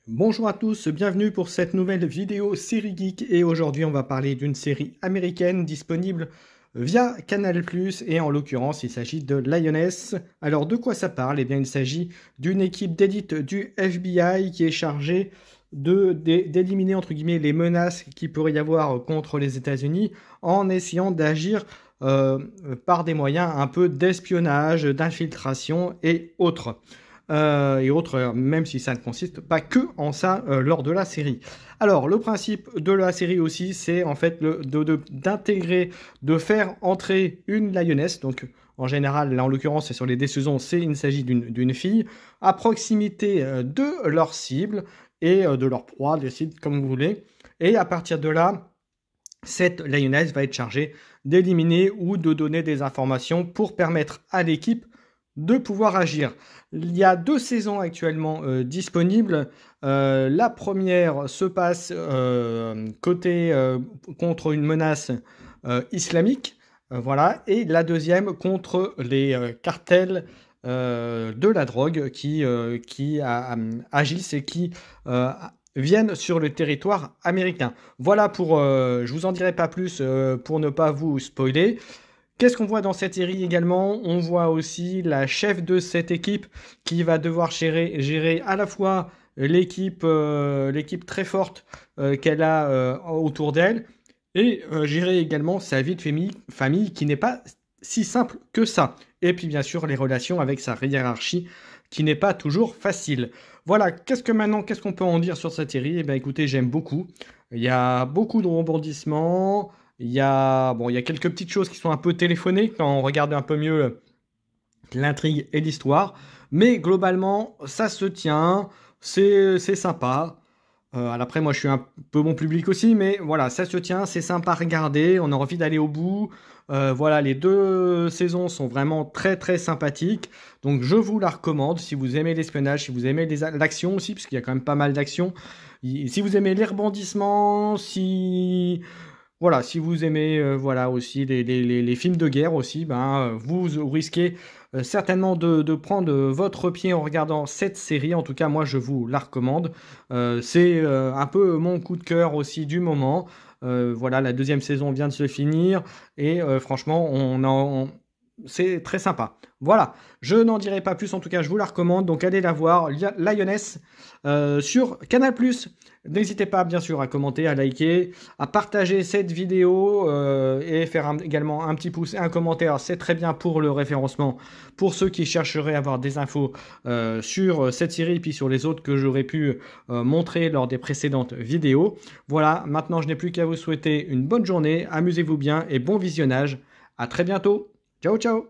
Bonjour à tous, bienvenue pour cette nouvelle vidéo série geek et aujourd'hui on va parler d'une série américaine disponible via Canal+, et en l'occurrence il s'agit de Lioness. Alors de quoi ça parle? Eh bien il s'agit d'une équipe d'élite du FBI qui est chargée d'éliminer entre guillemets les menaces qu'il pourrait y avoir contre les États-Unis en essayant d'agir par des moyens un peu d'espionnage, d'infiltration et autres. Même si ça ne consiste pas que en ça lors de la série. Alors, le principe de la série aussi, c'est en fait d'intégrer, de faire entrer une lioness, donc en général, là en l'occurrence, sur les décisions, il s'agit d'une fille, à proximité de leur cible et de leur proie, décide comme vous voulez, et à partir de là, cette lioness va être chargée d'éliminer ou de donner des informations pour permettre à l'équipe de pouvoir agir. Il y a 2 saisons actuellement disponibles. La première se passe contre une menace islamique, voilà, et la deuxième contre les cartels de la drogue qui agissent et qui viennent sur le territoire américain. Voilà pour, je vous en dirai pas plus pour ne pas vous spoiler. Qu'est-ce qu'on voit dans cette série également? On voit aussi la chef de cette équipe qui va devoir gérer à la fois l'équipe très forte qu'elle a autour d'elle et gérer également sa vie de famille qui n'est pas si simple que ça. Et puis bien sûr les relations avec sa hiérarchie qui n'est pas toujours facile. Voilà, qu'est-ce qu'on peut en dire sur cette série? Eh bien écoutez, j'aime beaucoup. Il y a beaucoup de rebondissements. Il y a quelques petites choses qui sont un peu téléphonées quand on regarde un peu mieux l'intrigue et l'histoire. Mais globalement, ça se tient, c'est sympa. Après, moi, je suis un peu bon public aussi, mais voilà, ça se tient, c'est sympa à regarder, on a envie d'aller au bout. Voilà, les 2 saisons sont vraiment très très sympathiques. Donc, je vous la recommande si vous aimez l'espionnage, si vous aimez l'action aussi, parce qu'il y a quand même pas mal d'action. Si vous aimez les rebondissements, voilà, si vous aimez voilà, aussi les films de guerre aussi, vous risquez certainement de prendre votre pied en regardant cette série. En tout cas, moi, je vous la recommande. C'est un peu mon coup de cœur aussi du moment. Voilà, la 2e saison vient de se finir et franchement, c'est très sympa. Voilà, je n'en dirai pas plus, en tout cas, je vous la recommande. Donc, allez la voir, Lioness, sur Canal+. N'hésitez pas, bien sûr, à commenter, à liker, à partager cette vidéo et faire également un petit pouce et un commentaire. C'est très bien pour le référencement, pour ceux qui chercheraient à avoir des infos sur cette série et puis sur les autres que j'aurais pu montrer lors des précédentes vidéos. Voilà, maintenant, je n'ai plus qu'à vous souhaiter une bonne journée, amusez-vous bien et bon visionnage. À très bientôt. Ciao, ciao!